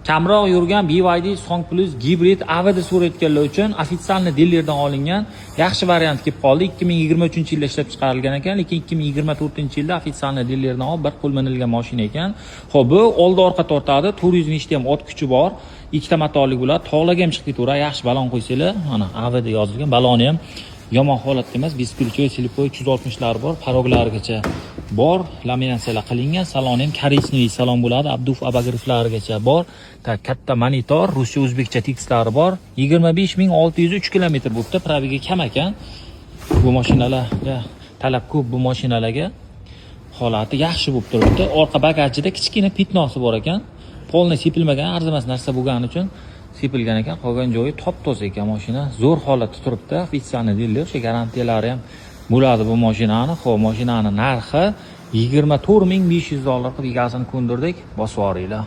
kamroq yurgan BYD Song Plus gibrid Audi suratganlar uchun ofitsialniy dilerdan olingan yaxshi variant kelib qoldi. 2023-yilda ishlab chiqarilgan ekan, lekin 2024-yilda ofitsialniy dilerdan olib bir qo'l minilgan mashina ekan. Xo'p, bu oldi orqa tortadi, 400 nechta ham ot kuchi bor. Ikkita motorli bo'ladi. Tog'larga ham chiqib ketaveradi. Yaxshi balon qo'ysanglar, mana Audi yozilgan. Baloni ham yomon holatda emas, beskilchoy, silipoy 360 bor, paroglarigacha bor, laminatsiyalar qilingan. Saloni ham korичневый salon bo'ladi, abduf abagiriflarigacha bor. Katta monitor, ruscha, o'zbekcha tekstlari bor. 25603 kilometr bo'libdi, probegi kam ekan. Bu mashinalarga talab ko'p, bu mashinalarga holati yaxshi bo'lib turibdi. Orqa bagajida kichkina pitnosi bor ekan. Polni sepilmagan, arzimas narsa bo'lgani uchun sepilgan ekan. Qolgan joyi top-toza ekan mashina. Zo'r holatda turibdi. Ofitsialniy diler, o'sha garantiyalari ham bo'ladi bu mashinani. Xo'p, mashinaning narxi $24500 qilib egasini ko'ndirdik. Bosib yuboringlar.